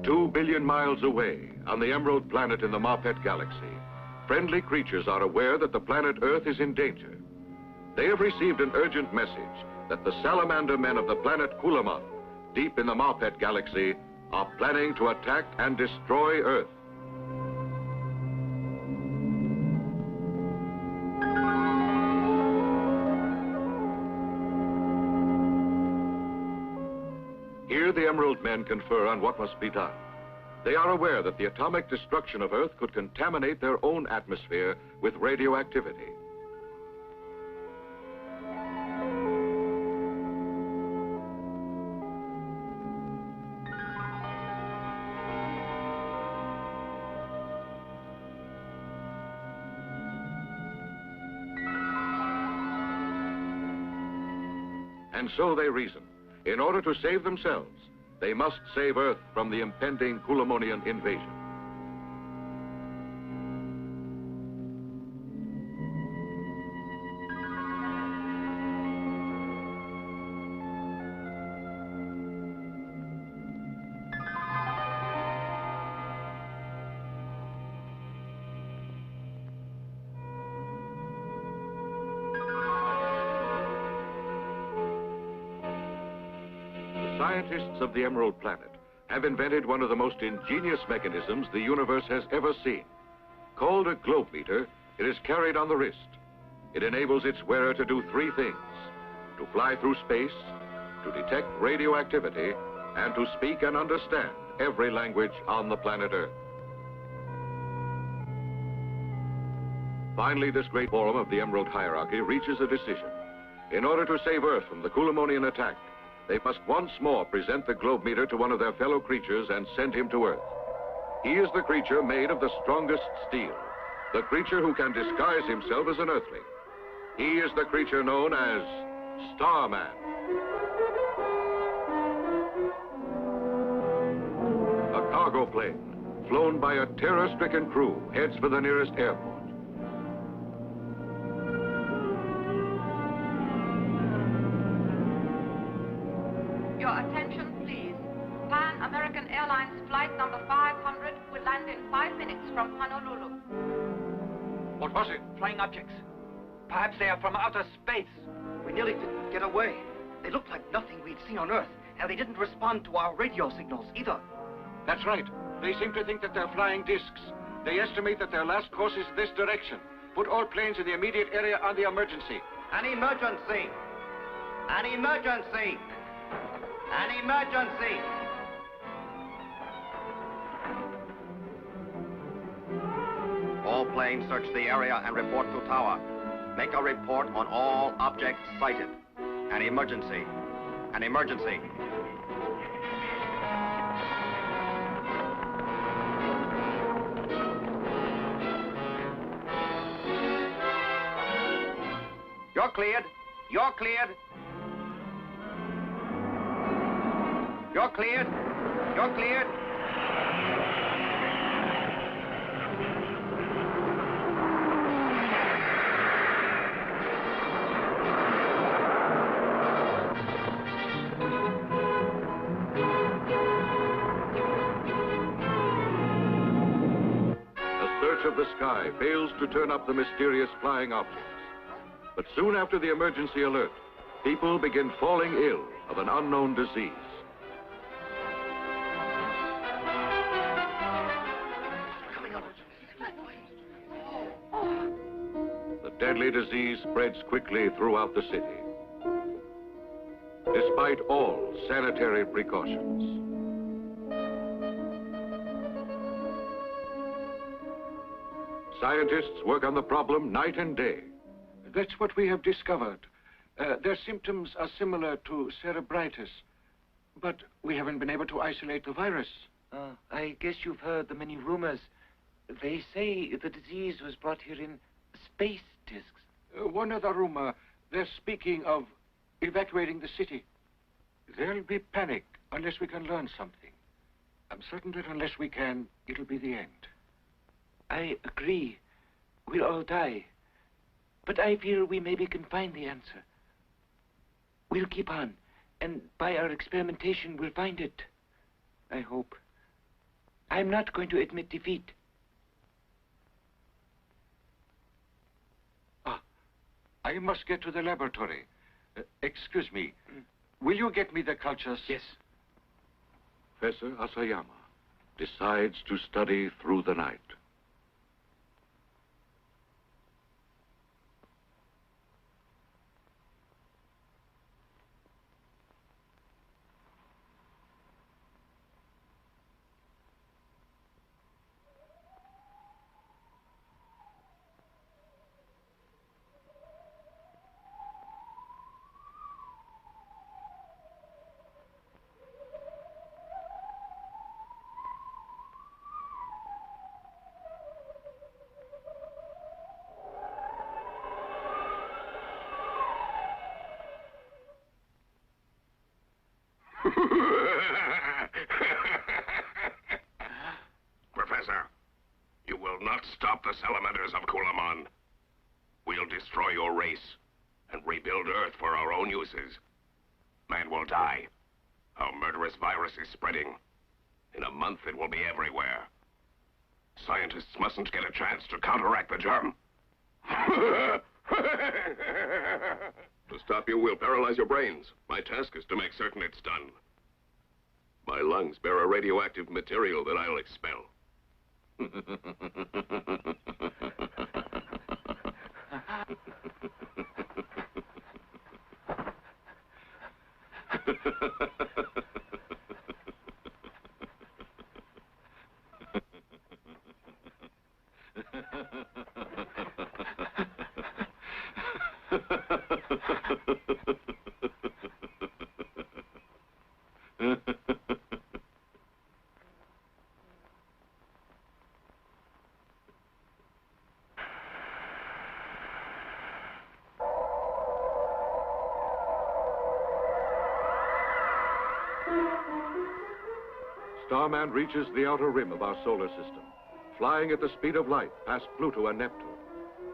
2 billion miles away, on the Emerald Planet in the Mopet Galaxy, friendly creatures are aware that the planet Earth is in danger. They have received an urgent message that the salamander men of the planet Kulaman, deep in the Mopet Galaxy, are planning to attack and destroy Earth. Here the Emerald men confer on what must be done. They are aware that the atomic destruction of Earth could contaminate their own atmosphere with radioactivity. And so they reason. In order to save themselves, they must save Earth from the impending Kulamonian invasion. Scientists of the Emerald Planet have invented one of the most ingenious mechanisms the universe has ever seen. Called a globe meter, it is carried on the wrist. It enables its wearer to do three things: to fly through space, to detect radioactivity, and to speak and understand every language on the planet Earth. Finally, this great forum of the Emerald hierarchy reaches a decision. In order to save Earth from the Kulamonian attack, they must once more present the globe meter to one of their fellow creatures and send him to Earth. He is the creature made of the strongest steel, the creature who can disguise himself as an Earthling. He is the creature known as Starman. A cargo plane, flown by a terror-stricken crew, heads for the nearest airport. Your attention, please. Pan American Airlines flight number 500 will land in 5 minutes from Honolulu. What was it? Flying objects. Perhaps they are from outer space. We nearly didn't get away. They looked like nothing we'd seen on Earth, and they didn't respond to our radio signals either. That's right. They seem to think that they're flying discs. They estimate that their last course is this direction. Put all planes in the immediate area on the emergency. An emergency! An emergency! An emergency! All planes search the area and report to tower. Make a report on all objects sighted. An emergency. An emergency. You're cleared. You're cleared. You're cleared. You're cleared. A search of the sky fails to turn up the mysterious flying objects. But soon after the emergency alert, people begin falling ill of an unknown disease. The deadly disease spreads quickly throughout the city. Despite all sanitary precautions. Scientists work on the problem night and day. That's what we have discovered. Their symptoms are similar to cerebritis, but we haven't been able to isolate the virus. I guess you've heard the many rumors. They say the disease was brought here in space discs. One other rumor, they're speaking of evacuating the city. There'll be panic unless we can learn something. I'm certain that unless we can, it'll be the end. I agree. We'll all die. But I fear we maybe can find the answer. We'll keep on, and by our experimentation, we'll find it. I hope. I'm not going to admit defeat. I must get to the laboratory. Excuse me. Will you get me the cultures? Yes. Professor Asayama decides to study through the night. Professor, you will not stop the salamanders of Kulamon. We'll destroy your race and rebuild Earth for our own uses. Man will die. Our murderous virus is spreading. In a month, it will be everywhere. Scientists mustn't get a chance to counteract the germ. To stop you, we'll paralyze your brains. My task is to make certain it's done. My lungs bear a radioactive material that I'll expel. Starman reaches the outer rim of our solar system, flying at the speed of light past Pluto and Neptune,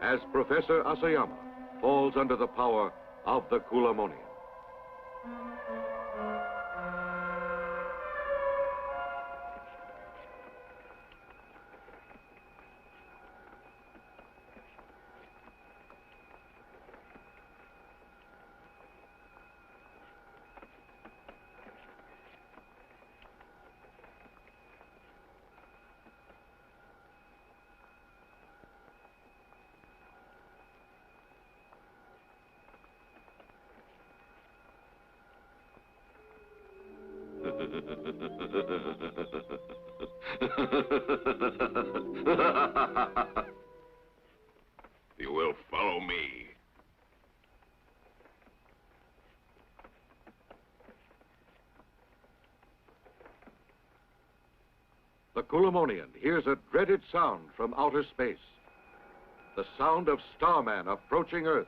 as Professor Asayama falls under the power of the Kulamonian. You will follow me. The Kulamonian hears a dreaded sound from outer space. The sound of Starman approaching Earth.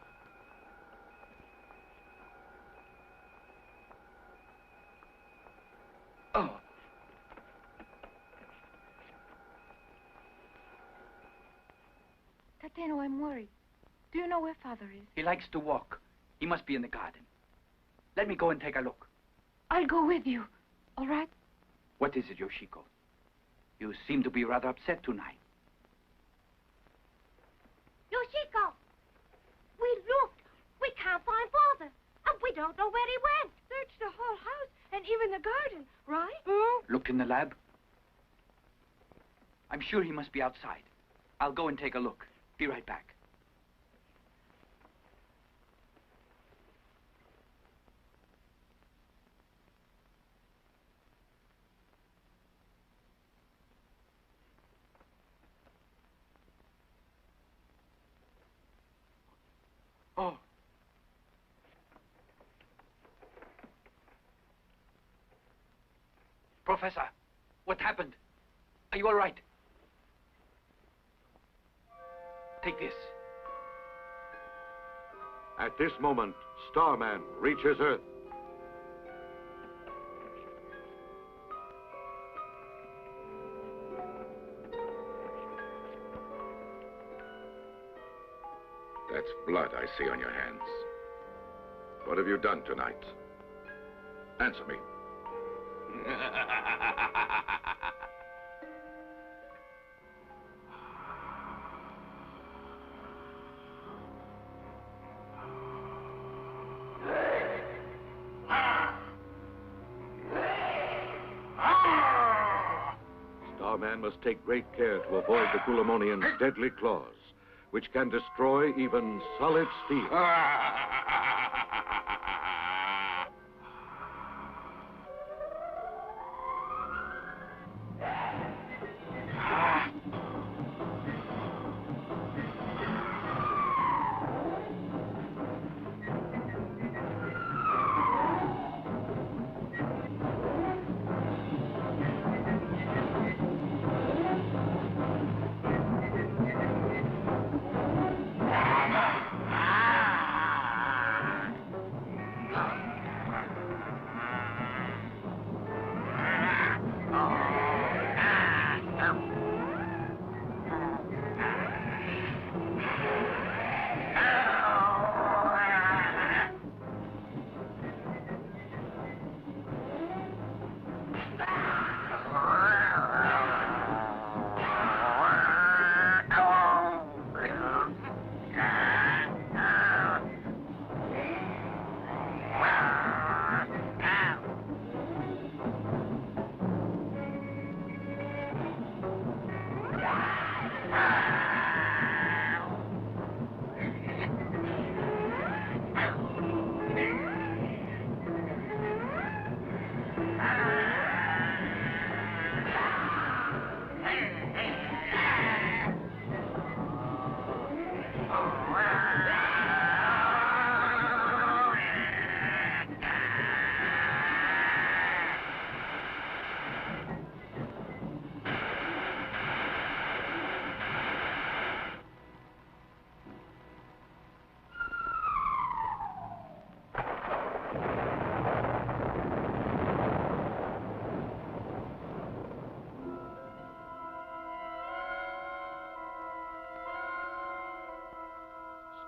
Oh. Tateno, I'm worried. Do you know where Father is? He likes to walk. He must be in the garden. Let me go and take a look. I'll go with you. All right? What is it, Yoshiko? You seem to be rather upset tonight. Yoshiko! We looked. We can't find Father. And we don't know where he went. Search the whole house and even the garden, right? Look in the lab. I'm sure he must be outside. I'll go and take a look. Be right back. Oh. Professor, what happened? Are you all right? Take this. At this moment, Starman reaches Earth. That's blood I see on your hands. What have you done tonight? Answer me. Starman must take great care to avoid the Kulamonian's deadly claws, which can destroy even solid steel.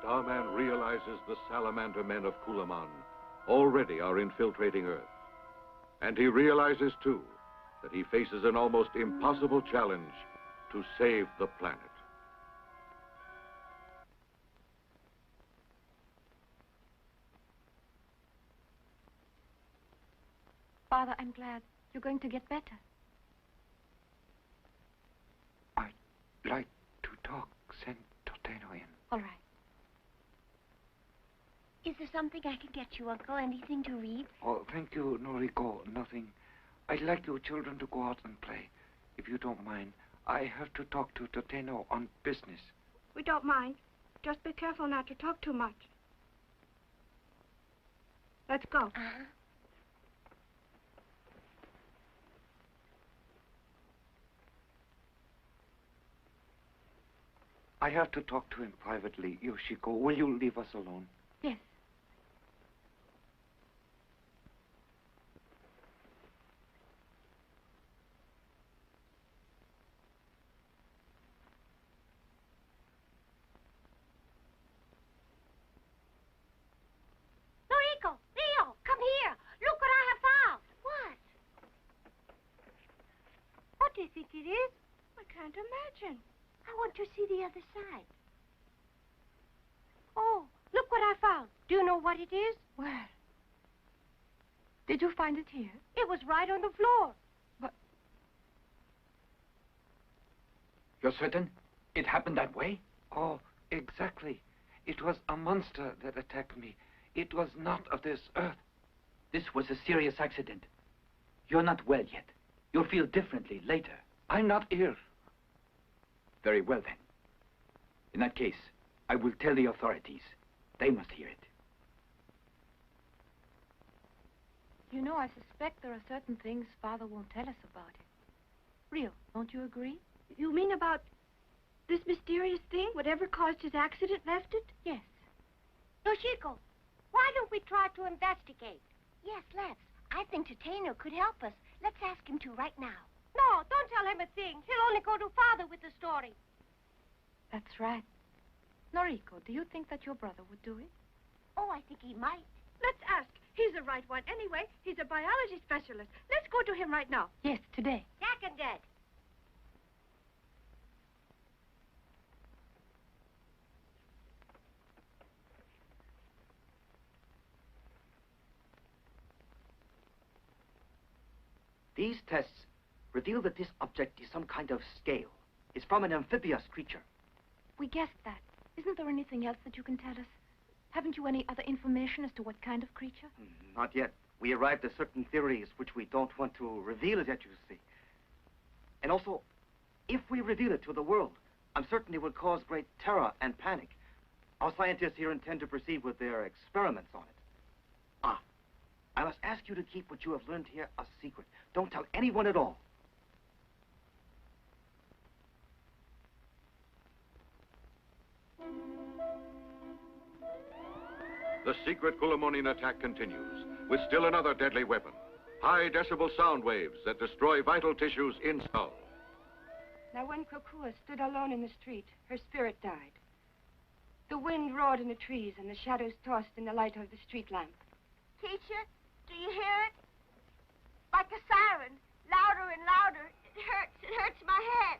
Starman realizes the salamander men of Kulaman already are infiltrating Earth. And he realizes, too, that he faces an almost impossible challenge to save the planet. Father, I'm glad. You're going to get better. I'd like to talk. Send Toteno in. All right. Is there something I can get you, Uncle? Anything to read? Oh, thank you, Noriko. Nothing. I'd like you children to go out and play. If you don't mind, I have to talk to Toteno on business. We don't mind. Just be careful not to talk too much. Let's go. Uh-huh. I have to talk to him privately. Yoshiko, will you leave us alone? Yes. Noriko, Leo, come here. Look what I have found. What? What do you think it is? I can't imagine. I want to see the other side. Oh, Look what I found. Do you know what it is? well. Did you find it here? It was right on the floor. You're certain? It happened that way? Oh, exactly. It was a monster that attacked me. It was not of this Earth. This was a serious accident. You're not well yet. You'll feel differently later. I'm not ill. Very well, then. In that case, I will tell the authorities. They must hear it. You know, I suspect there are certain things Father won't tell us about it. Real, don't you agree? You mean about this mysterious thing? Whatever caused his accident left it? Yes. Yoshiko, why don't we try to investigate? Yes, let's. I think Toteno could help us. Let's ask him to right now. No, don't tell him a thing. He'll only go to Father with the story. That's right. Noriko, do you think that your brother would do it? Oh, I think he might. Let's ask. He's the right one. Anyway, he's a biology specialist. Let's go to him right now. Yes, today. Jack and Dad. These tests reveal that this object is some kind of scale. It's from an amphibious creature. We guessed that. Isn't there anything else that you can tell us? Haven't you any other information as to what kind of creature? Not yet. We arrived at certain theories which we don't want to reveal yet, you see. And also, if we reveal it to the world, I'm certain it will cause great terror and panic. Our scientists here intend to proceed with their experiments on it. I must ask you to keep what you have learned here a secret. Don't tell anyone at all. The secret Kulamonian attack continues with still another deadly weapon. High decibel sound waves that destroy vital tissues in skull. Now, when Kokua stood alone in the street, her spirit died. The wind roared in the trees and the shadows tossed in the light of the street lamp. Teacher, do you hear it? Like a siren, louder and louder. It hurts my head.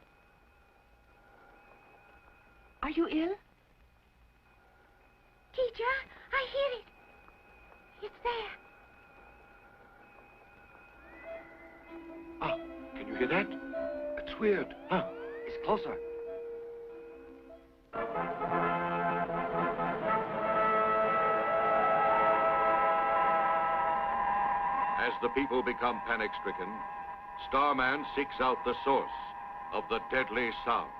Are you ill? Teacher, I hear it. It's there. Can you hear that? It's weird. It's closer. As the people become panic-stricken, Starman seeks out the source of the deadly sound.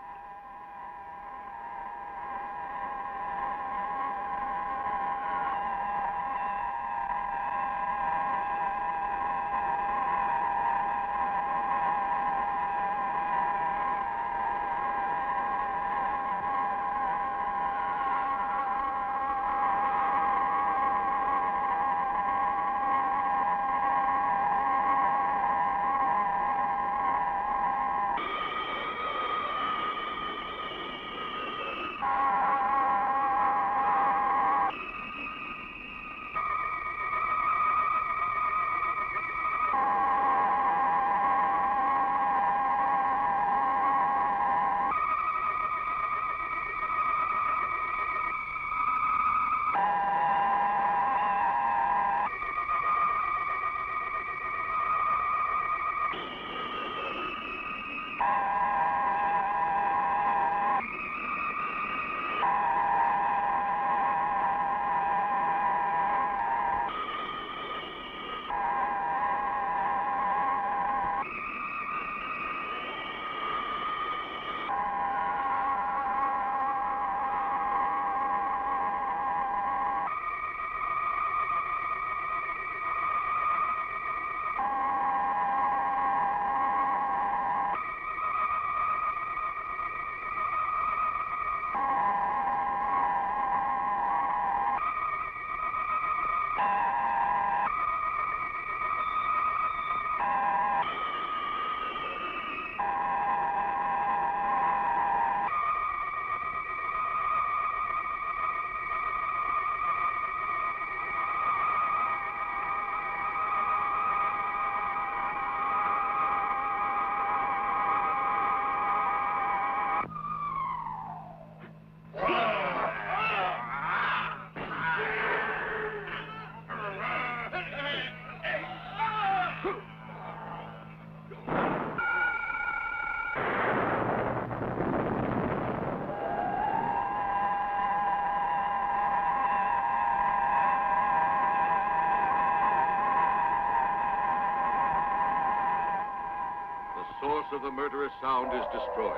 Of the murderous sound is destroyed.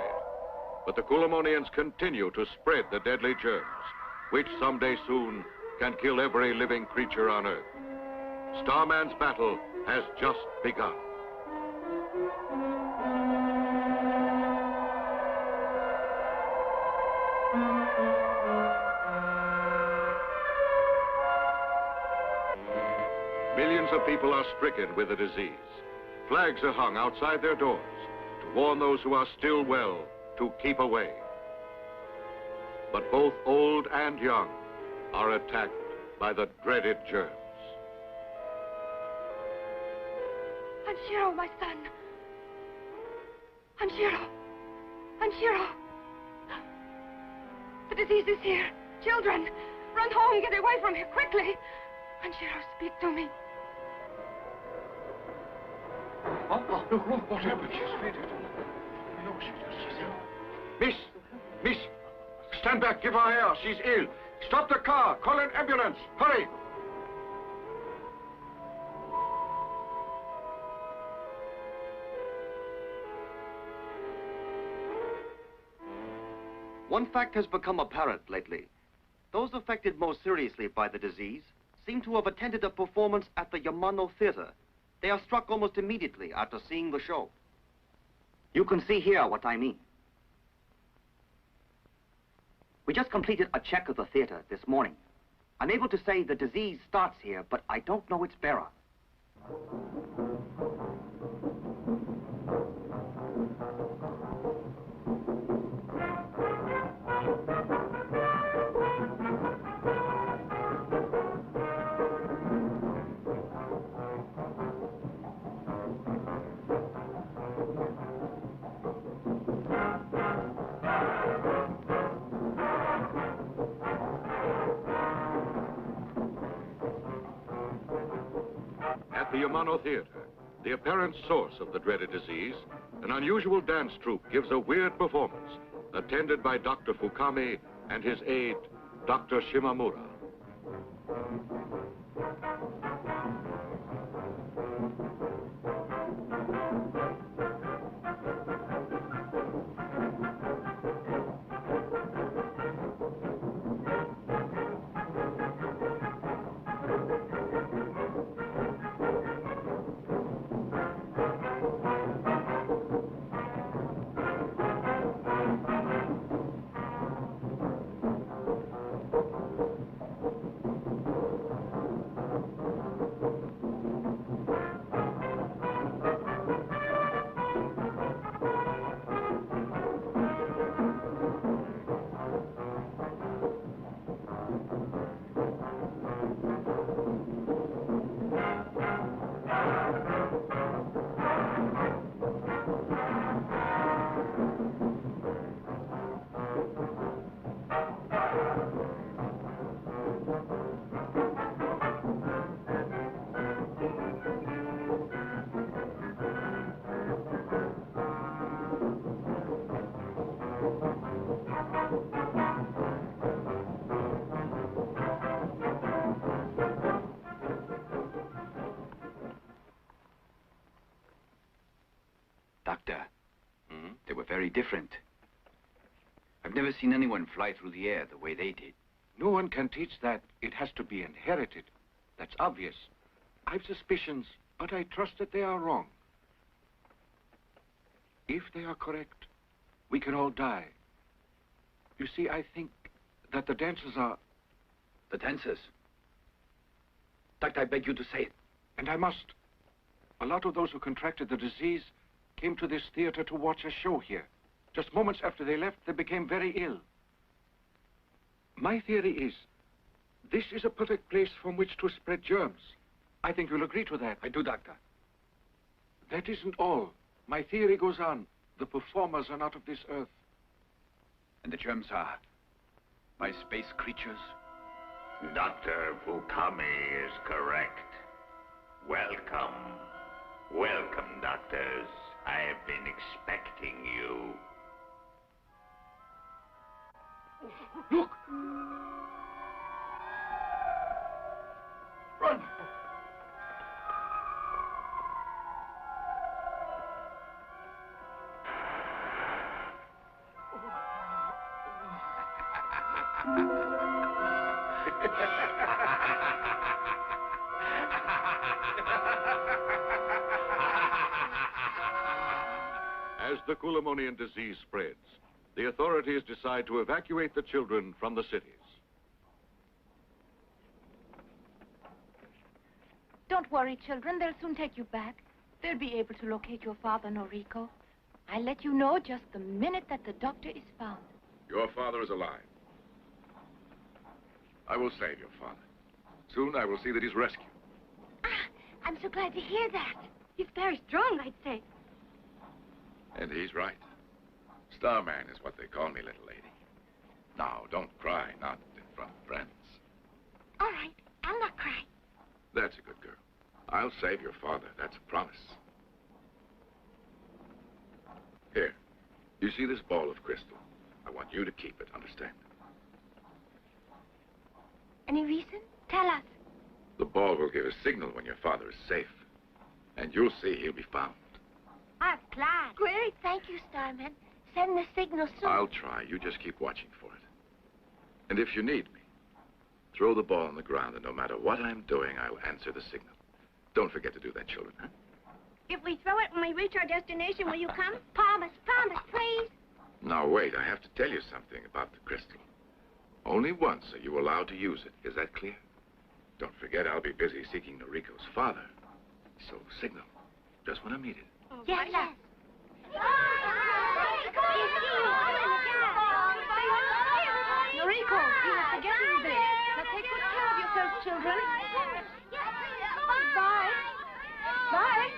But the Kulamonians continue to spread the deadly germs, which someday soon can kill every living creature on Earth. Starman's battle has just begun. Millions of people are stricken with the disease. Flags are hung outside their doors to warn those who are still well to keep away. But both old and young are attacked by the dreaded germs. Anshiro, my son. Anshiro. Anshiro. The disease is here. Children, run home, get away from here, quickly. Anshiro, speak to me. Oh. Look, what happened? She's fainted. No, she's ill. Miss, stand back, give her air. She's ill. Stop the car. Call an ambulance. Hurry. One fact has become apparent lately. Those affected most seriously by the disease seem to have attended a performance at the Yamano Theater. They are struck almost immediately after seeing the show. You can see here what I mean. We just completed a check of the theater this morning. I'm able to say the disease starts here, but I don't know its bearer. At the Yamano Theater, the apparent source of the dreaded disease, an unusual dance troupe gives a weird performance, attended by Dr. Fukami and his aide, Dr. Shimamura. Doctor, they were very different. I've never seen anyone fly through the air the way they did. No one can teach that. It has to be inherited. That's obvious. I've suspicions, but I trust that they are wrong. If they are correct, we can all die. You see, I think that the dancers are... The dancers? Doctor, I beg you to say it. And I must. A lot of those who contracted the disease came to this theater to watch a show here. Just moments after they left, they became very ill. My theory is, this is a perfect place from which to spread germs. I think you'll agree to that. I do, Doctor. That isn't all. My theory goes on. The performers are not of this earth. And the germs are by space creatures? Dr. Fukami is correct. Welcome. Welcome, doctors. I have been expecting you. Look! Run! As the Kulamonian disease spreads, the authorities decide to evacuate the children from the cities. Don't worry, children. They'll soon take you back. They'll be able to locate your father, Noriko. I'll let you know just the minute that the doctor is found. Your father is alive. I will save your father. Soon I will see that he's rescued. I'm so glad to hear that. He's very strong, I'd say. And he's right. Starman is what they call me, little lady. Now, don't cry, not in front of friends. All right, I'll not cry. That's a good girl. I'll save your father. That's a promise. Here. You see this ball of crystal? I want you to keep it, understand? Any reason? Tell us. The ball will give a signal when your father is safe. And you'll see he'll be found. I'm glad. Great. Thank you, Starman. Send the signal soon. I'll try. You just keep watching for it. And if you need me, throw the ball on the ground, and no matter what I'm doing, I'll answer the signal. Don't forget to do that, children, huh? If we throw it when we reach our destination, will you come? Promise, please. Now, wait. I have to tell you something about the crystal. Only once are you allowed to use it. Is that clear? Don't forget, I'll be busy seeking Noriko's father. So, signal. Just when I'm needed. Yes, yes. Noriko, you are forgetting this. Now take good care of yourselves, children. Bye. Bye.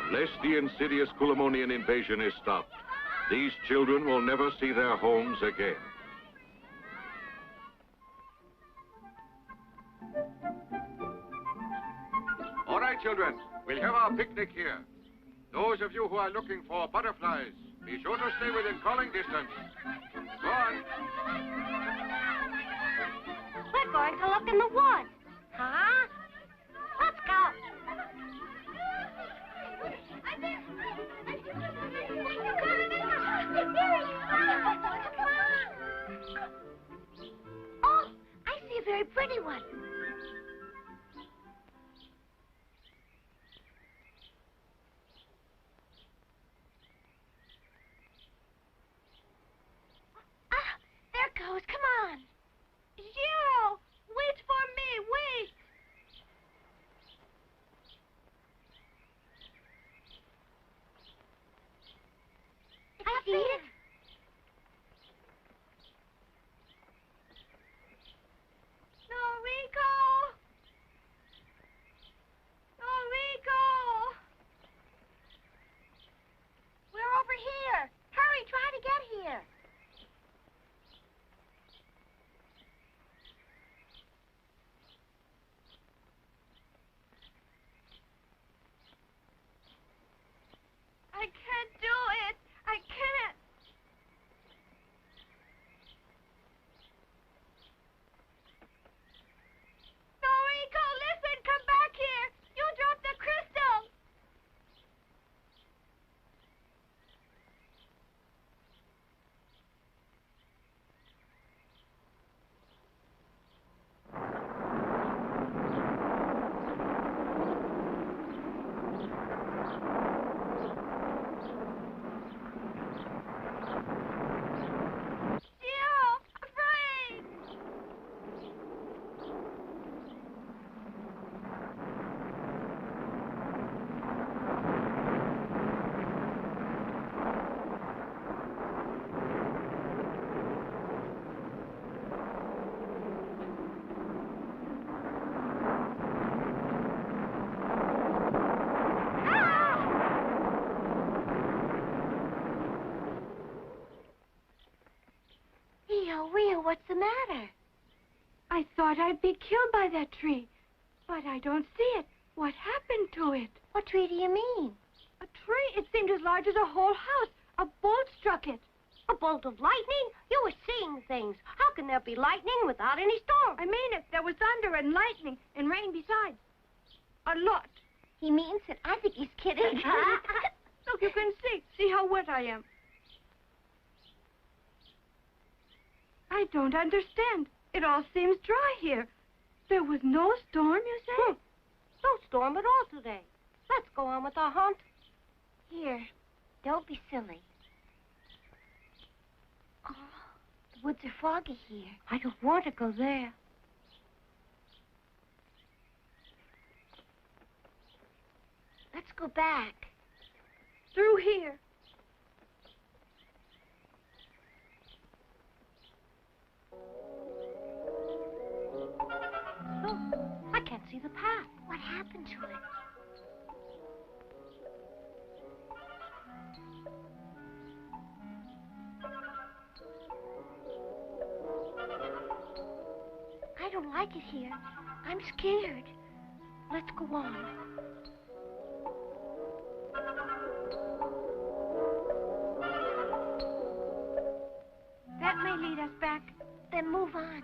Unless the insidious Kulamonian invasion is stopped, these children will never see their homes again. All right, children. We'll have our picnic here. Those of you who are looking for butterflies, be sure to stay within calling distance. Go on. We're going to look in the woods. Huh? Let's go. Oh, I see a very pretty one. Ah, there it goes. Come on. Zero! Wait for me! Wait! I see it. Noriko! Noriko! We're over here. Hurry, try to get here. I can't do it. I can't. Noriko, listen, come back here. You dropped the crystal. Zero, afraid. Rio, what's the matter? I thought I'd be killed by that tree, but I don't see it. What happened to it? What tree do you mean? A tree. It seemed as large as a whole house. A bolt struck it. A bolt of lightning? You were seeing things. How can there be lightning without any storm? I mean it. There was thunder and lightning and rain besides. A lot. He means it. I think he's kidding. Look, you can see. See how wet I am. I don't understand. It all seems dry here. There was no storm, you say? No storm at all today. Let's go on with our hunt. Here, don't be silly. Oh, the woods are foggy here. I don't want to go there. Let's go back. Through here. Look, I can't see the path. What happened to it? I don't like it here. I'm scared. Let's go on. us back? Then move on.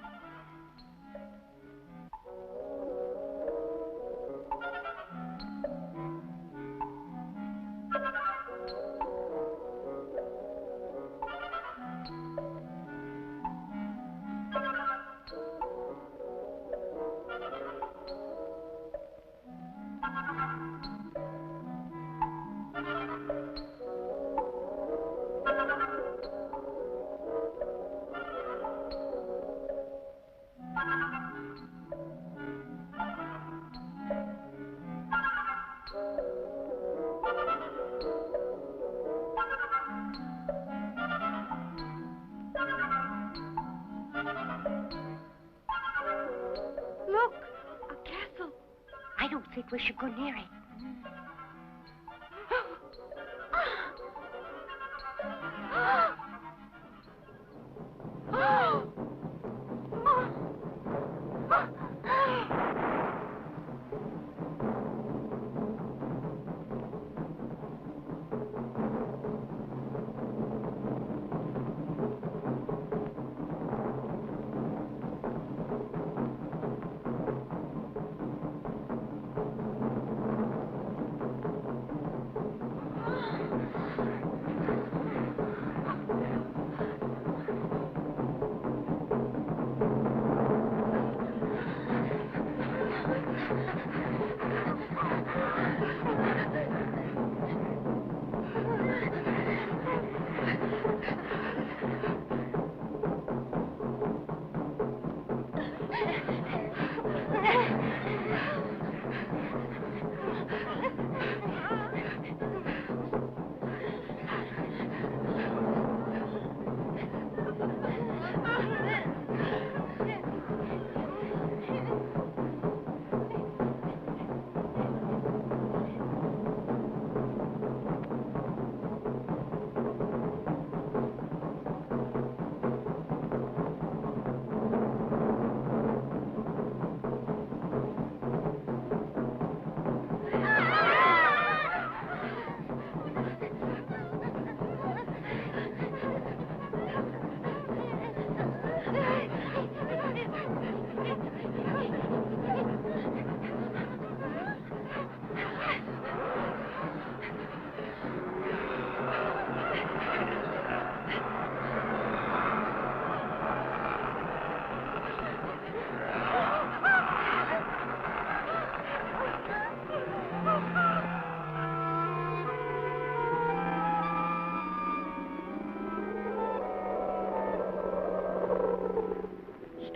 Look, a castle. I don't think we should go near it.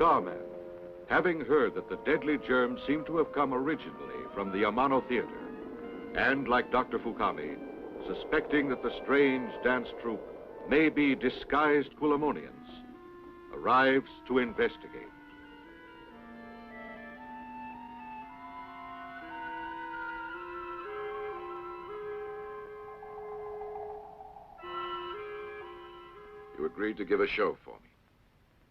Starman, having heard that the deadly germs seem to have come originally from the Amano Theater, and like Dr. Fukami, suspecting that the strange dance troupe may be disguised Kulamonians, arrives to investigate. You agreed to give a show for me.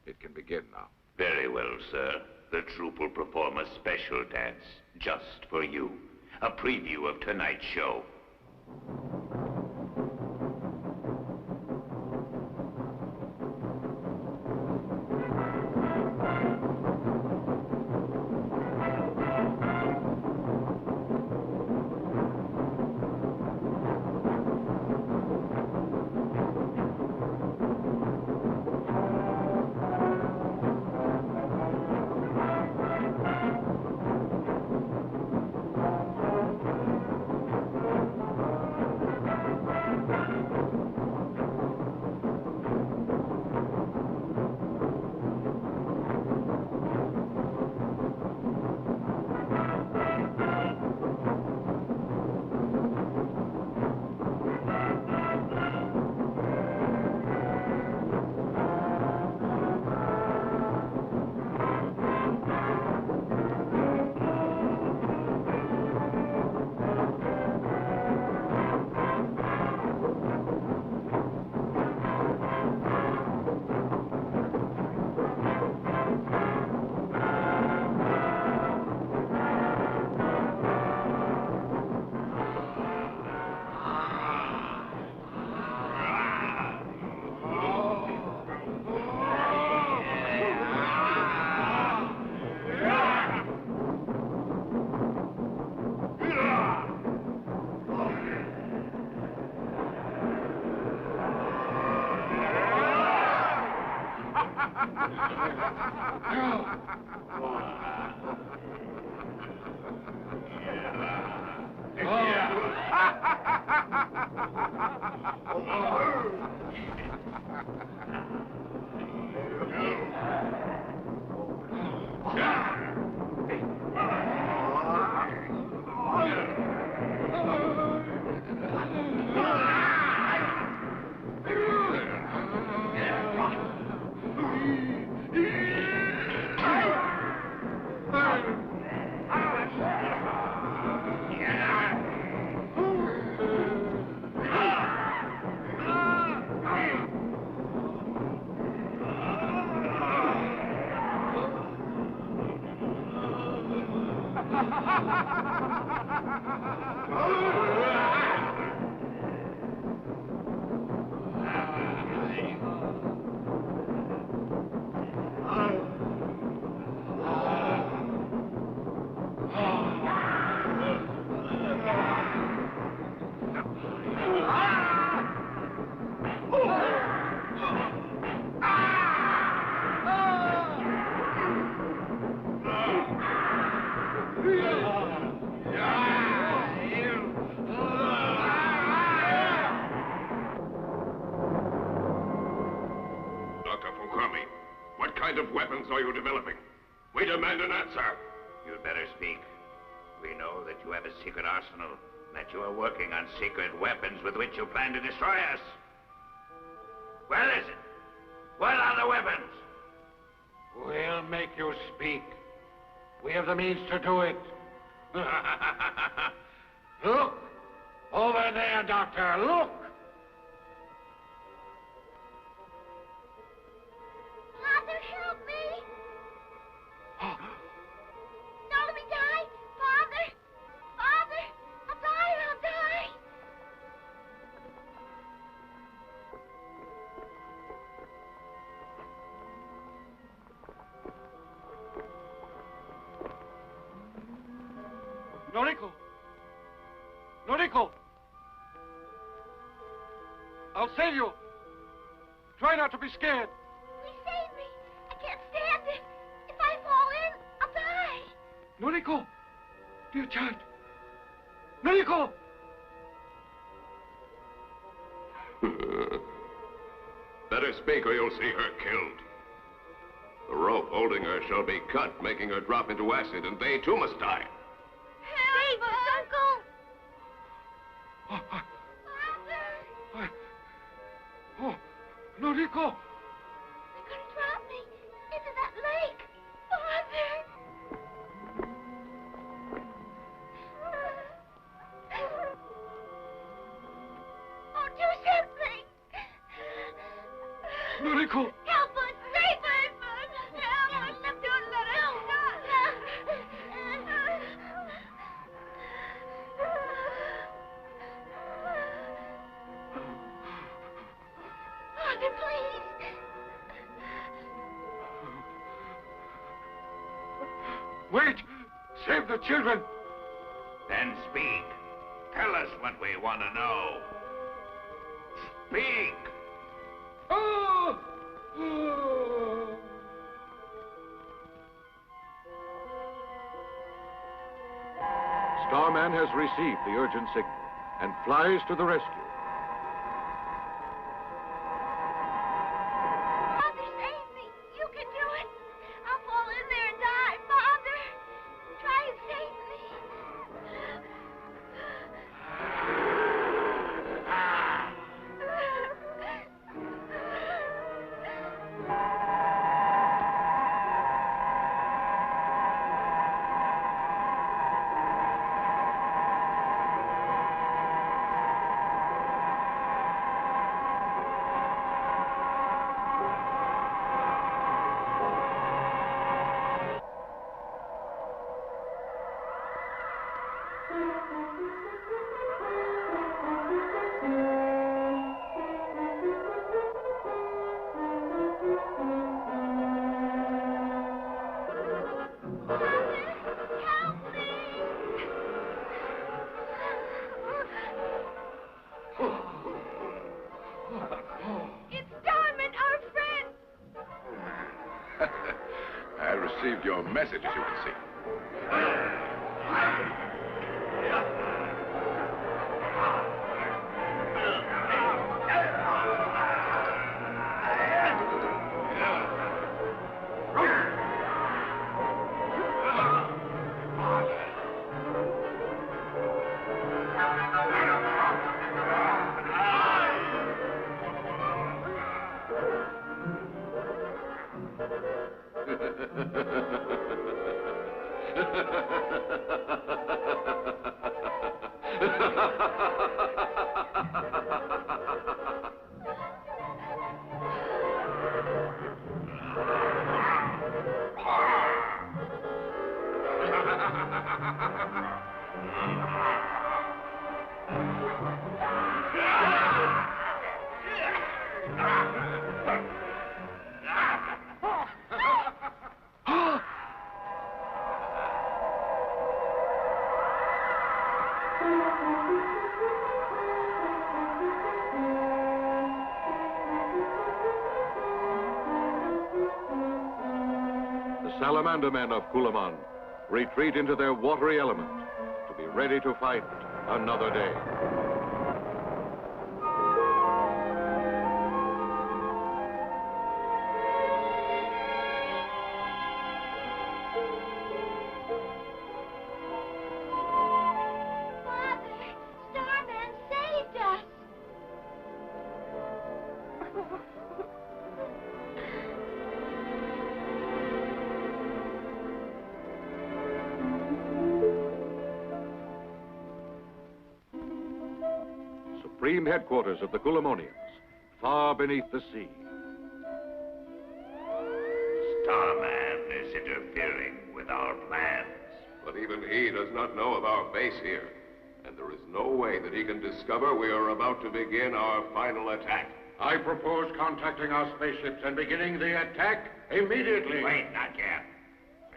It can begin now. Very well, sir. The troupe will perform a special dance just for you. A preview of tonight's show. Dr. Fukami, what kind of weapons are you developing? We demand an answer. You'd better speak. We know that you have a secret arsenal, that you are working on secret weapons with which you plan to destroy us. Where is it? What are the weapons? We'll make you speak. We have the means to do it. Look! Over there, Doctor, look! Father, help me! Don't let me die! Father! Father! I'll die! I'll die! Noriko! Noriko! I'll save you! Try not to be scared! Please save me! I can't stand it! If I fall in, I'll die! Noriko! Dear child! Noriko! Better speak or you'll see her killed. The rope holding her shall be cut, making her drop into acid, and they too must die. Save us, Uncle! Oh, Noriko! They're gonna drop me into that lake! Father! Oh, do something! Noriko! Help us! Save us! Help us! Don't let us Father, please! Wait! Save the children! Then speak. Tell us what we want to know. Speak! Oh! Starman has received the urgent signal and flies to the rescue. Father, save me! You can do it! I'll fall in there and die! Father! Try and save me! It's Diamond, our friend! I received your message, as you can see. salamander men of Kulamon retreat into their watery element to be ready to fight another day. Starman saved us. Supreme headquarters of the Kulamonians, far beneath the sea. Starman is interfering with our plans. But even he does not know of our base here. And there is no way that he can discover we are about to begin our final attack. I propose contacting our spaceships and beginning the attack immediately. Wait, not yet.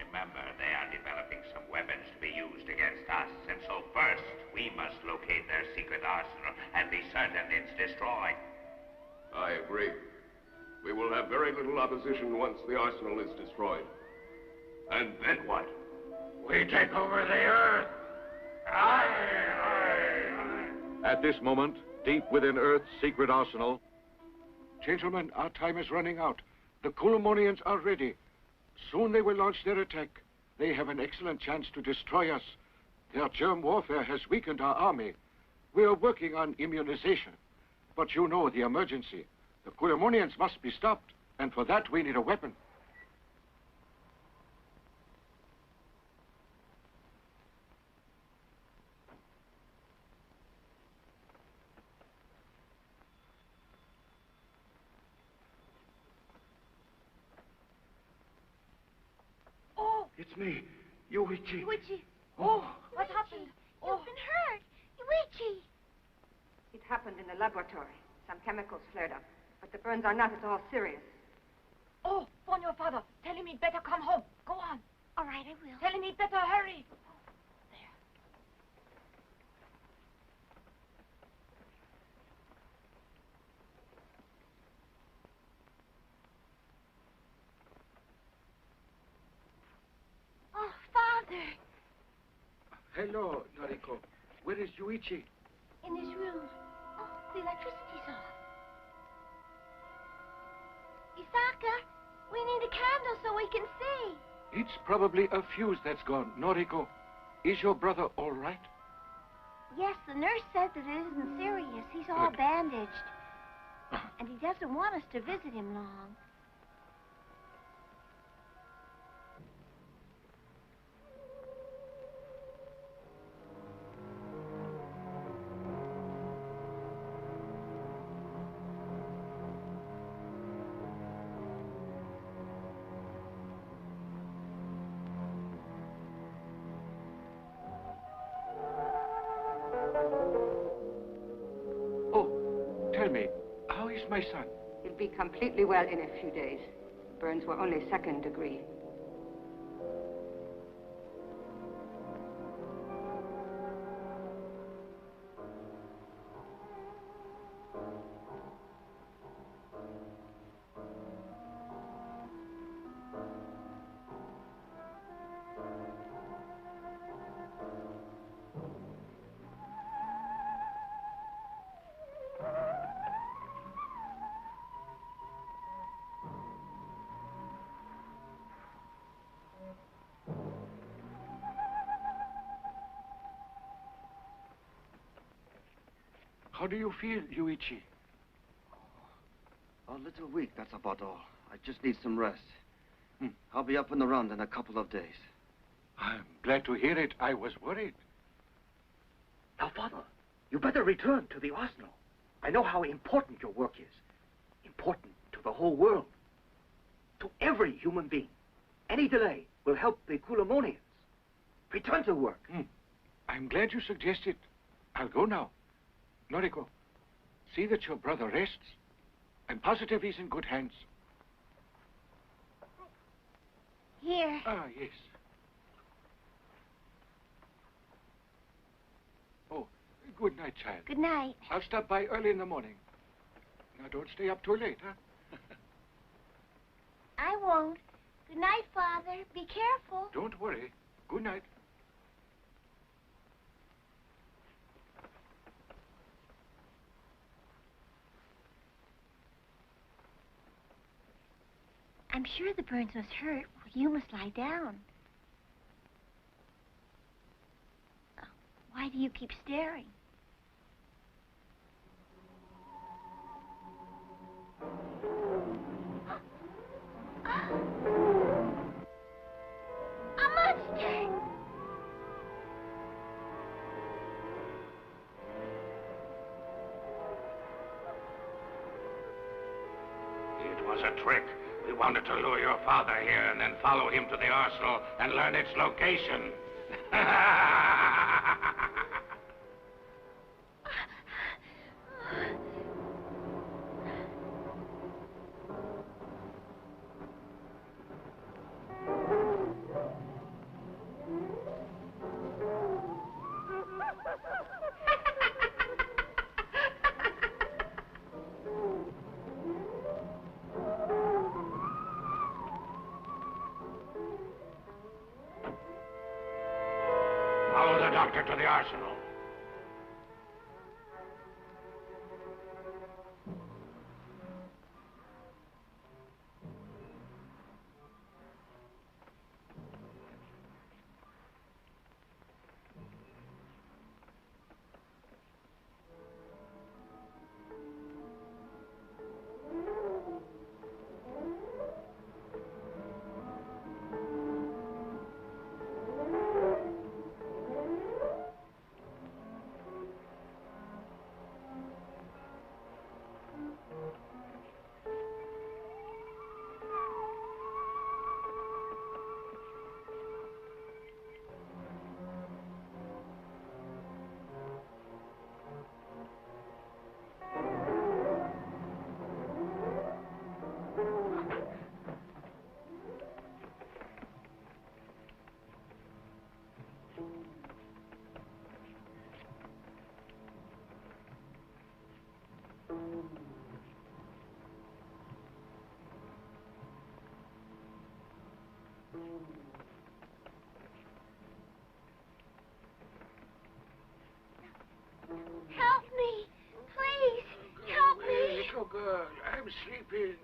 Remember, they are developing some weapons to be used against us. And so first, we must locate their secret arsenal and be certain it's destroyed. I agree. We will have very little opposition once the arsenal is destroyed. And then what? We take over the Earth. At this moment, deep within Earth's secret arsenal... Gentlemen, our time is running out. The Kulamonians are ready. Soon they will launch their attack. They have an excellent chance to destroy us. Their germ warfare has weakened our army. We are working on immunization. But you know the emergency. The Kulamonians must be stopped. And for that, we need a weapon. It's me, Yuichi. Yuichi. Oh, What happened? You've been hurt. Yuichi. it happened in the laboratory. Some chemicals flared up. But the burns are not at all serious. Oh, phone your father. Tell him he'd better come home. Go on. All right, I will. Tell him he'd better hurry. Oh, Father. Hello, Noriko. Where is Yuichi? In his room. Oh, the electricity's off. Isaka, we need a candle so we can see. It's probably a fuse that's gone. Noriko, is your brother all right? Yes, the nurse said that it isn't serious. He's all bandaged. And he doesn't want us to visit him long. Tell me, how is my son? He'll be completely well in a few days. The burns were only second degree. How do you feel, Yuichi? A little weak, that's about all. I just need some rest. I'll be up and around in a couple of days. I'm glad to hear it. I was worried. Now, Father, you better return to the arsenal. I know how important your work is. Important to the whole world. To every human being. Any delay will help the Kulamonians. Return to work. I'm glad you suggested. I'll go now. Noriko, see that your brother rests. I'm positive he's in good hands. Here. Ah, yes. Oh, good night, child. Good night. I'll stop by early in the morning. Now, don't stay up too late, huh? I won't. Good night, Father. Be careful. Don't worry. Good night. I'm sure the burns must hurt. Well, you must lie down. Oh, why do you keep staring? A Mustang! It was a trick. We wanted to lure your father here and then follow him to the arsenal and learn its location. Follow the doctor to the arsenal. Help me! Please! Help me! Little girl, I'm sleeping.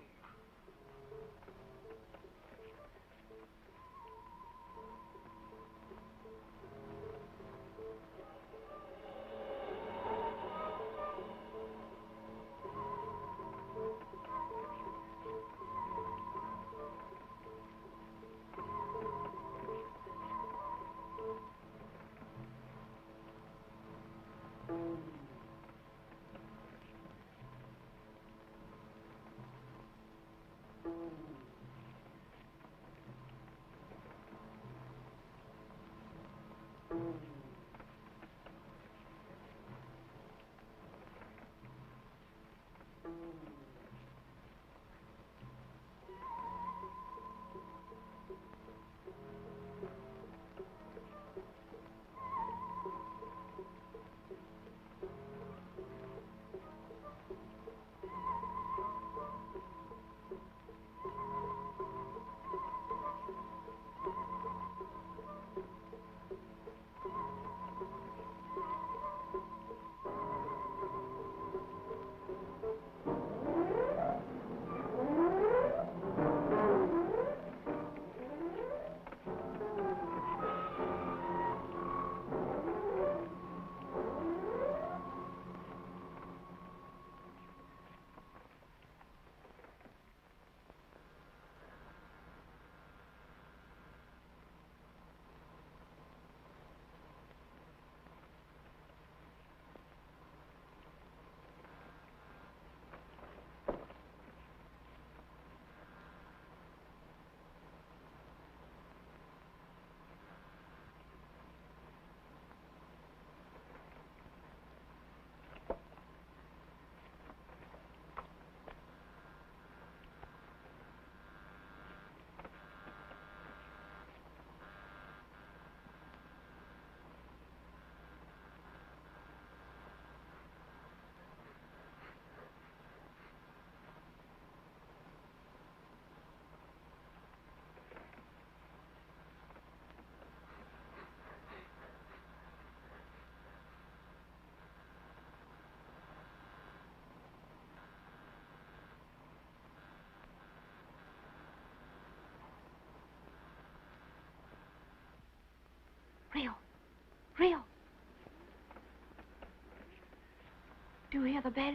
Rio. Do you hear the bell?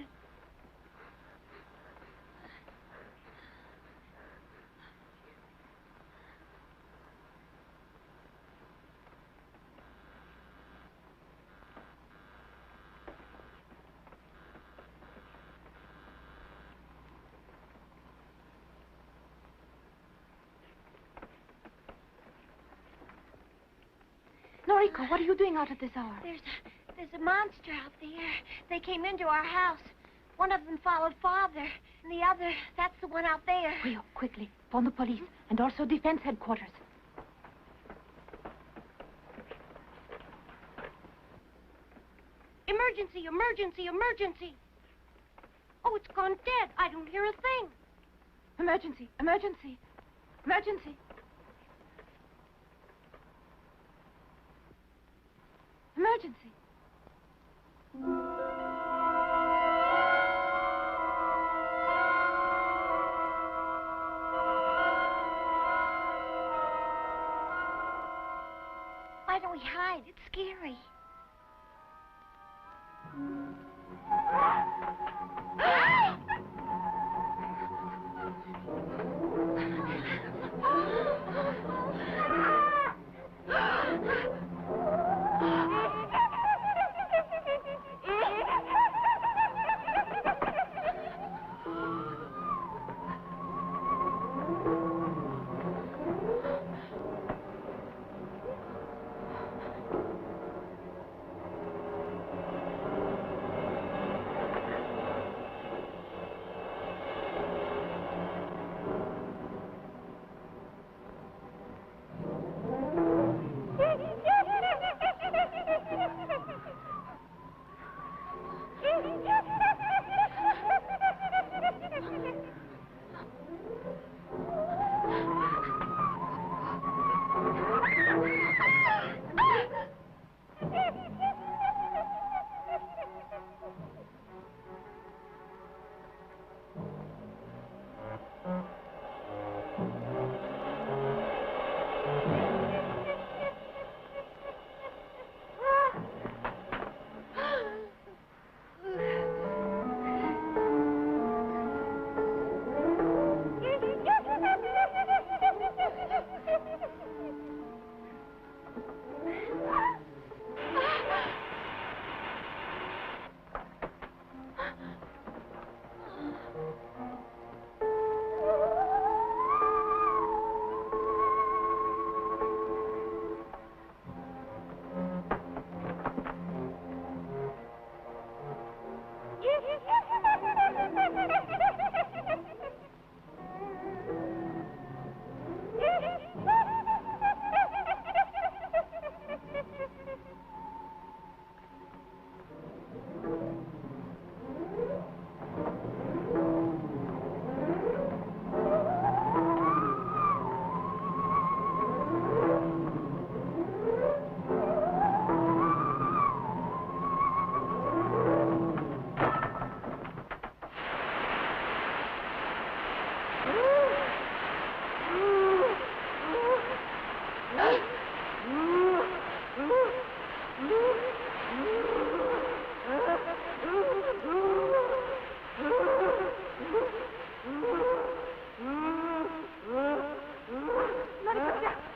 Noriko, what are you doing out at this hour? There's a monster out there. They came into our house. One of them followed Father, and the other, that's the one out there. Rio, quickly, phone the police, and also defense headquarters. Emergency, emergency, emergency. Oh, it's gone dead. I don't hear a thing. Emergency, emergency, emergency. Emergency. Why don't we hide? It's scary.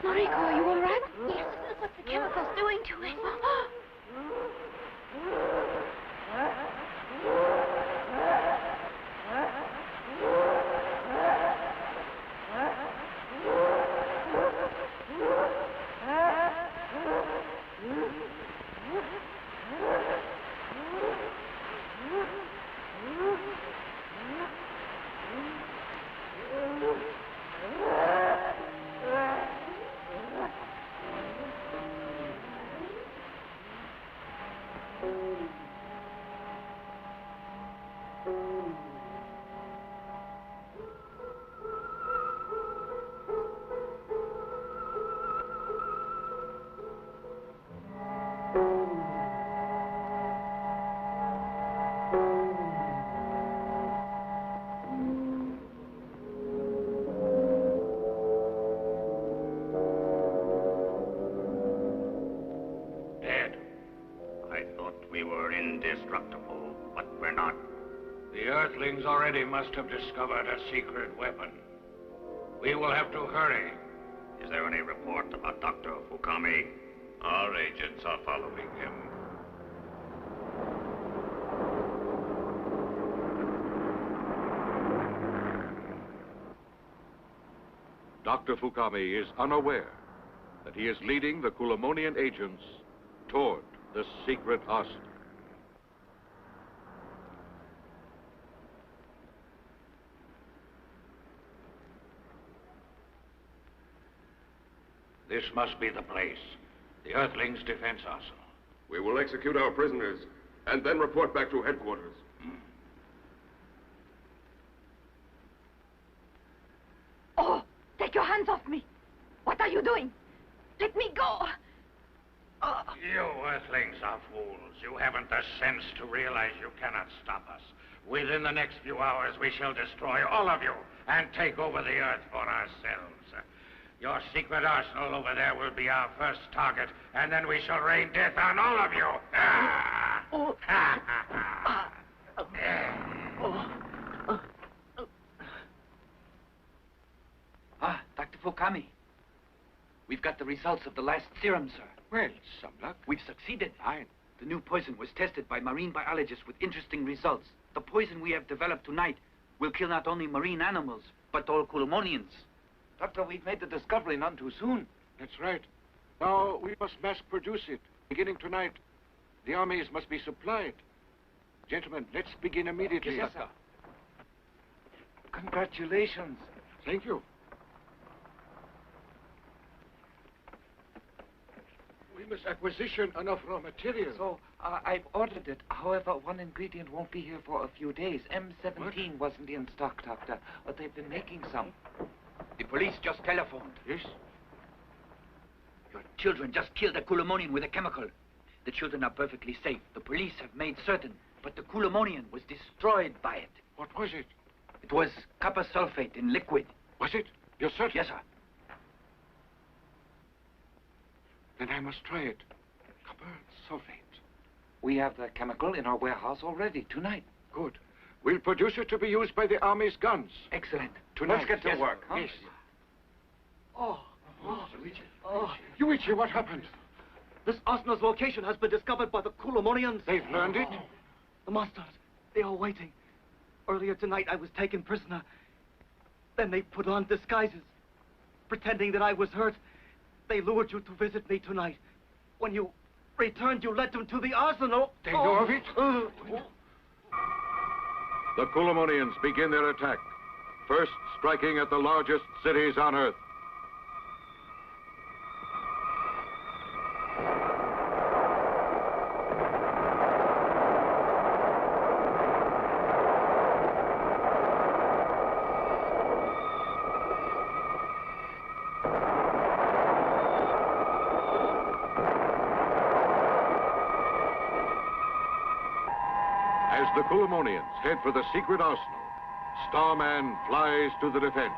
Noriko, are you all right? Yes, look what the chemical's doing to it. Dad, The Earthlings already must have discovered a secret weapon. We will have to hurry. Is there any report about Dr. Fukami? Our agents are following him. Dr. Fukami is unaware that he is leading the Kulamonian agents toward the secret arsenal. This must be the place. The Earthlings' defense arsenal. We will execute our prisoners and then report back to headquarters. Oh, take your hands off me. What are you doing? Let me go. You Earthlings are fools. You haven't the sense to realize you cannot stop us. Within the next few hours, we shall destroy all of you and take over the Earth for ourselves. Your secret arsenal over there will be our first target, and then we shall rain death on all of you. Dr. Fukami. We've got the results of the last serum, sir. Well, some luck. We've succeeded. Fine. The new poison was tested by marine biologists with interesting results. The poison we have developed tonight will kill not only marine animals, but all Kulamonians. Doctor, we've made the discovery none too soon. That's right. Now, we must mass produce it. Beginning tonight, the armies must be supplied. Gentlemen, let's begin immediately. Yes, sir. Congratulations. Thank you. We must acquisition enough raw material. So, I've ordered it. However, one ingredient won't be here for a few days. M17 wasn't in stock, Doctor, but they've been making some. The police just telephoned. Yes? Your children just killed a Kulamonian with a chemical. The children are perfectly safe. The police have made certain, but the Kulamonian was destroyed by it. What was it? It was copper sulfate in liquid. Was it? You're certain? Yes, sir. Then I must try it. Copper sulfate. We have the chemical in our warehouse already tonight. Good. We'll produce it to be used by the army's guns. Excellent. Tonight. Let's get to work. Huh? Yes. Oh, Yuichi, what happened? This arsenal's location has been discovered by the Kulamonians. They've learned it? The monsters, they are waiting. Earlier tonight, I was taken prisoner. Then they put on disguises. Pretending that I was hurt, they lured you to visit me tonight. When you returned, you led them to the arsenal. They know of it? The Kulamonians begin their attack, first striking at the largest cities on Earth. As the Kulamonians head for the secret arsenal, Starman flies to the defense.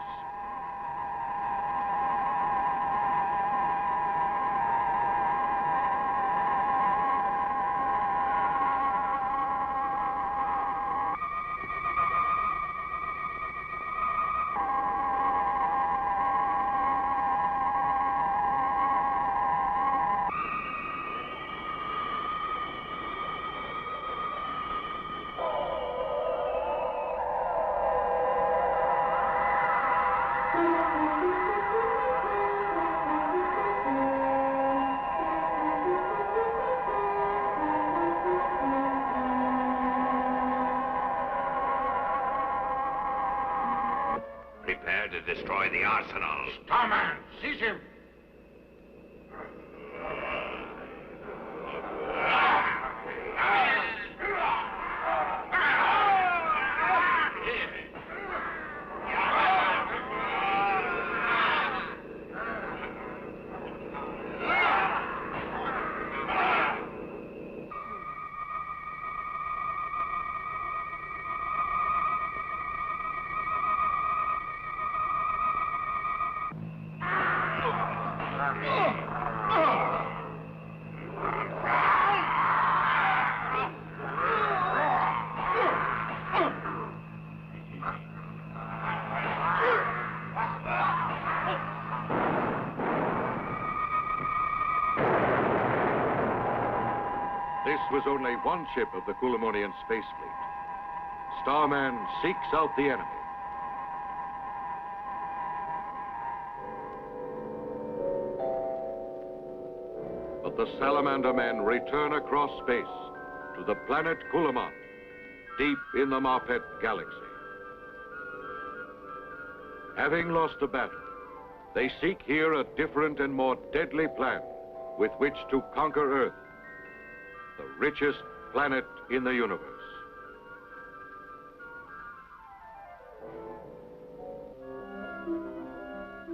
Prepare to destroy the arsenal. Starman, seize him. was only one ship of the Kulemonian space fleet. Starman seeks out the enemy. But the Salamander men return across space to the planet Kulemon, deep in the Marpet galaxy. Having lost a battle, they seek here a different and more deadly plan with which to conquer Earth, the richest planet in the universe.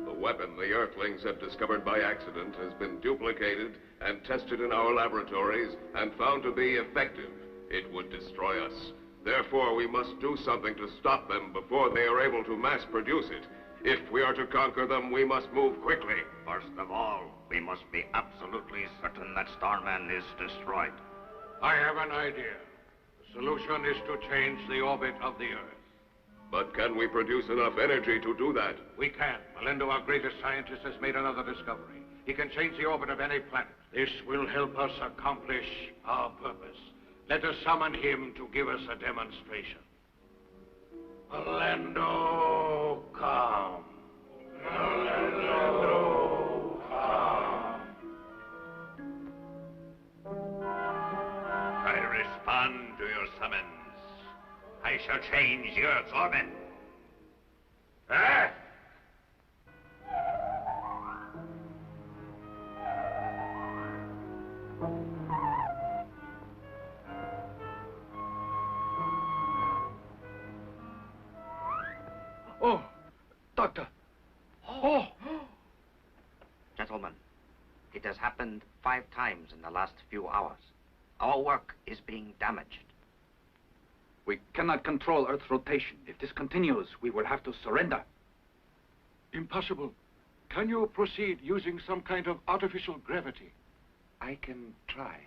The weapon the Earthlings have discovered by accident has been duplicated and tested in our laboratories and found to be effective. It would destroy us. Therefore, we must do something to stop them before they are able to mass produce it. If we are to conquer them, we must move quickly. First of all, we must be absolutely certain that Starman is destroyed. I have an idea. The solution is to change the orbit of the Earth. But can we produce enough energy to do that? We can. Melendo, our greatest scientist, has made another discovery. He can change the orbit of any planet. This will help us accomplish our purpose. Let us summon him to give us a demonstration. Melendo, come. Melendo, come. I respond to your summons. I shall change the Earth's orbit. Earth! Oh, Doctor. Oh! Gentlemen, it has happened 5 times in the last few hours. Our work is being damaged. We cannot control Earth's rotation. If this continues, we will have to surrender. Impossible. Can you proceed using some kind of artificial gravity? I can try.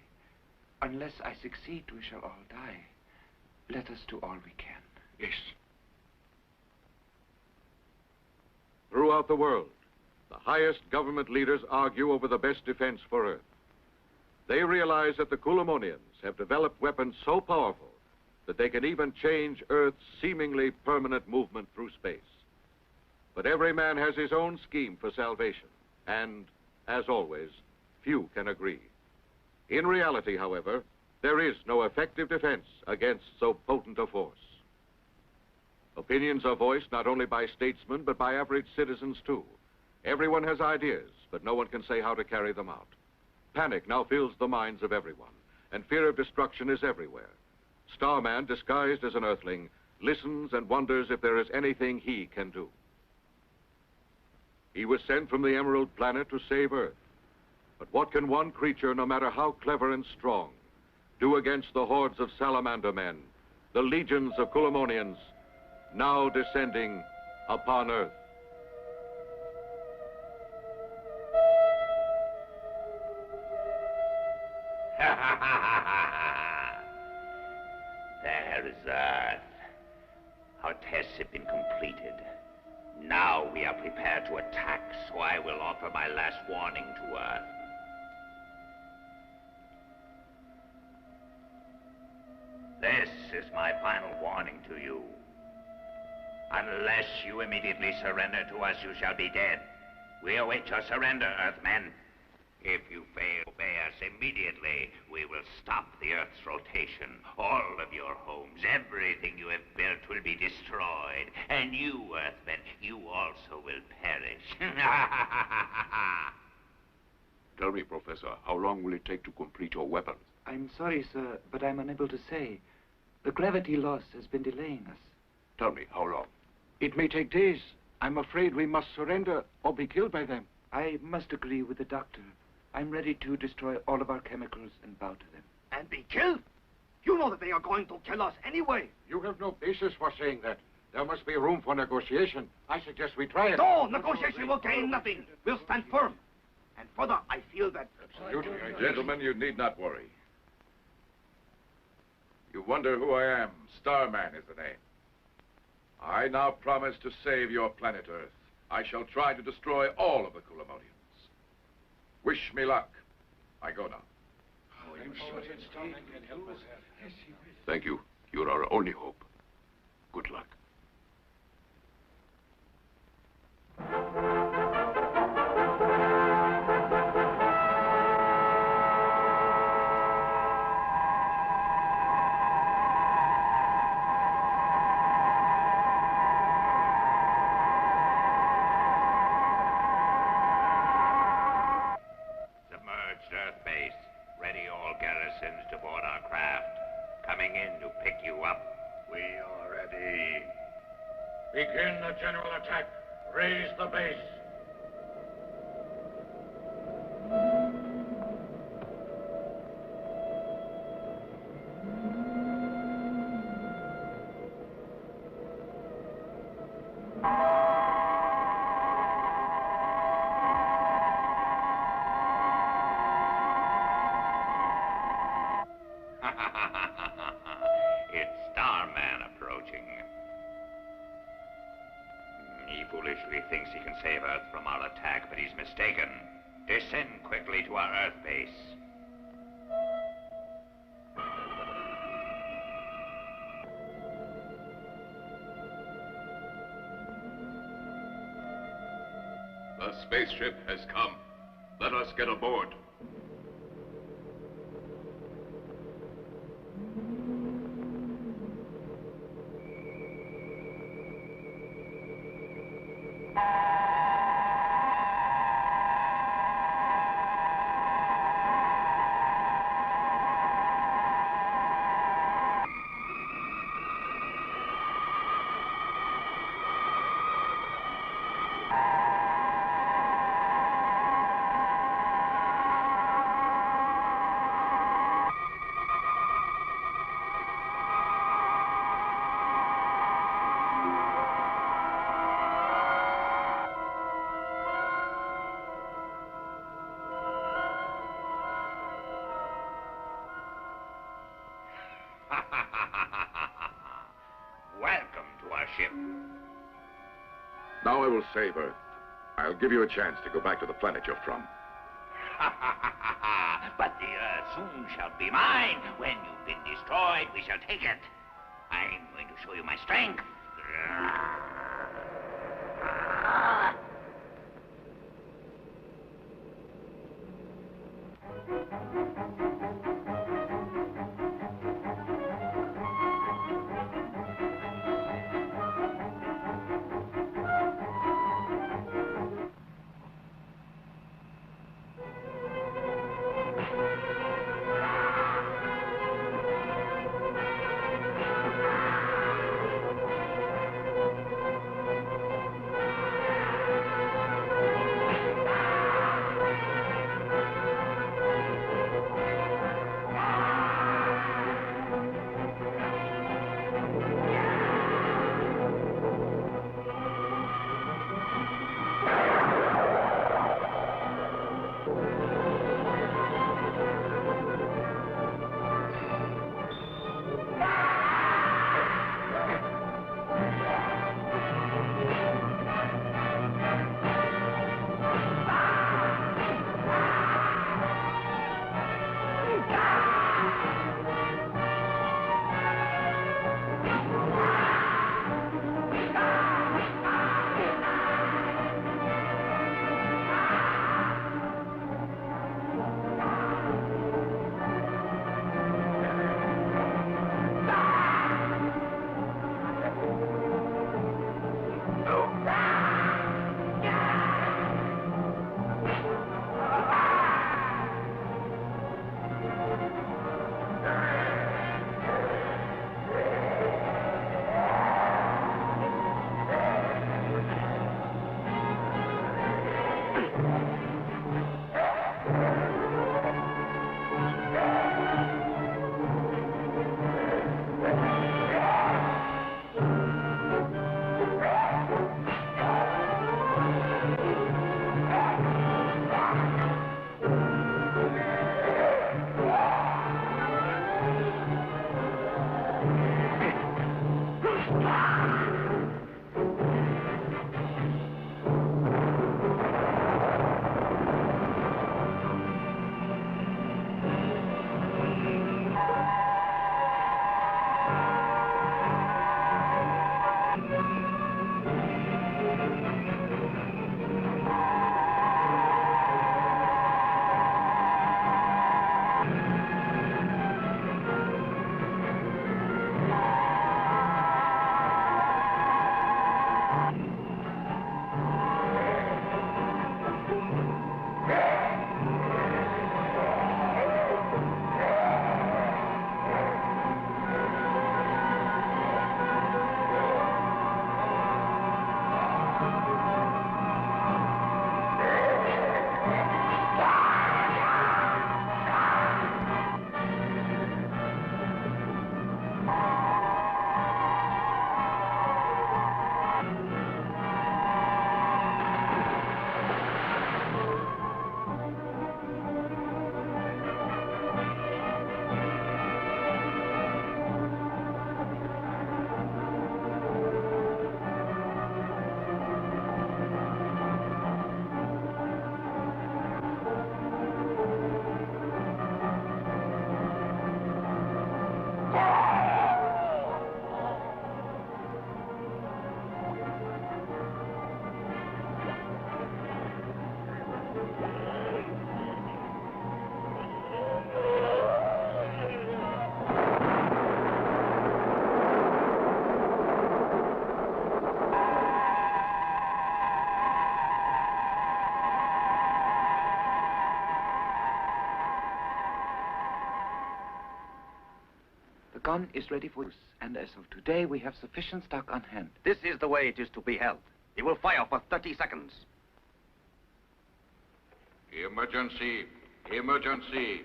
Unless I succeed, we shall all die. Let us do all we can. Yes. Throughout the world, the highest government leaders argue over the best defense for Earth. They realize that the Kulemonians have developed weapons so powerful that they can even change Earth's seemingly permanent movement through space. But every man has his own scheme for salvation, and, as always, few can agree. In reality, however, there is no effective defense against so potent a force. Opinions are voiced not only by statesmen, but by average citizens, too. Everyone has ideas, but no one can say how to carry them out. Panic now fills the minds of everyone, and fear of destruction is everywhere. Starman, disguised as an Earthling, listens and wonders if there is anything he can do. He was sent from the Emerald Planet to save Earth. But what can one creature, no matter how clever and strong, do against the hordes of Salamander men, the legions of Kulemonians, now descending upon Earth? There is Earth. Our tests have been completed. Now we are prepared to attack, so I will offer my last warning to Earth. This is my final warning to you. Unless you immediately surrender to us, you shall be dead. We await your surrender, Earthmen. If you fail to obey us immediately, we will stop the Earth's rotation. All of your homes, everything you have built will be destroyed. And you, Earthmen, you also will perish. Tell me, Professor, how long will it take to complete your weapons? I'm sorry, sir, but I'm unable to say. The gravity loss has been delaying us. Tell me, how long? It may take days. I'm afraid we must surrender or be killed by them. I must agree with the doctor. I'm ready to destroy all of our chemicals and bow to them. And be killed? You know that they are going to kill us anyway. You have no basis for saying that. There must be room for negotiation. I suggest we try it. No, negotiation will gain nothing. We'll stand firm. And further, I feel that... Absolutely. Gentlemen, you need not worry. You wonder who I am. Starman is the name. I now promise to save your planet Earth. I shall try to destroy all of the Kulemonians. Wish me luck. I go now. Oh, I'm sure that Starman can help us. Yes, he will. Thank you. You're our only hope. Good luck. Submerged Earth base. Ready all garrisons to board our craft. Coming in to pick you up. We are ready. Begin the general attack. Raise the base. It's Starman approaching. He foolishly thinks he can save Earth from our attack, but he's mistaken. Descend quickly to our Earth base. The spaceship has come. Let us get aboard. Welcome to our ship. Now I will save Earth. I'll give you a chance to go back to the planet you're from. But the Earth soon shall be mine. When you've been destroyed, we shall take it. I'm going to show you my strength. gun is ready for use, and as of today, we have sufficient stock on hand. This is the way it is to be held. He will fire for 30 seconds. Emergency! Emergency!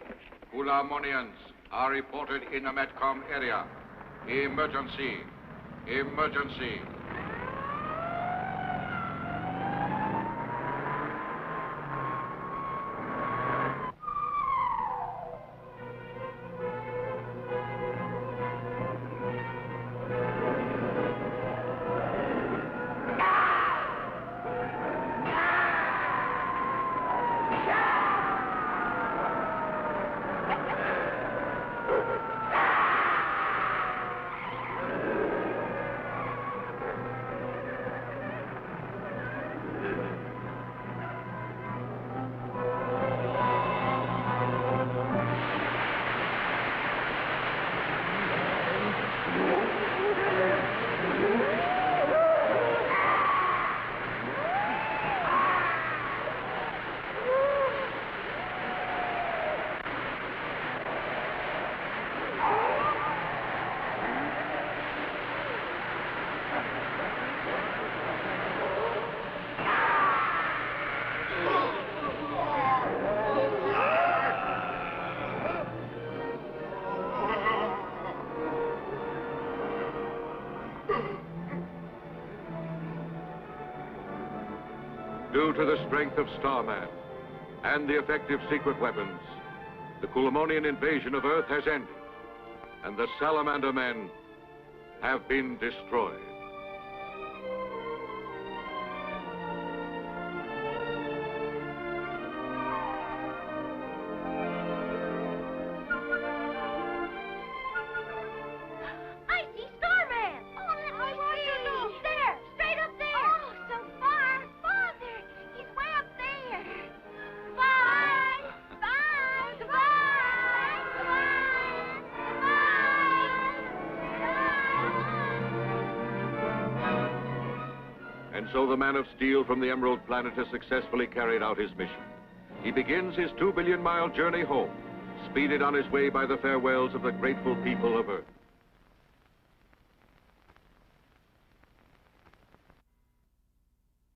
Kulamonians are reported in the Metcom area. Emergency! Emergency! Due to the strength of Starman and the effective secret weapons, the Kulamonian invasion of Earth has ended, and the Salamander men have been destroyed. I see Starman! Oh, let me see! There! Straight up there! Oh, so far! Father! He's way up there! Bye! Bye! Goodbye! Goodbye! Goodbye! And so the Man of Steel from the Emerald Planet has successfully carried out his mission. He begins his 2 billion-mile journey home, speeded on his way by the farewells of the grateful people of Earth.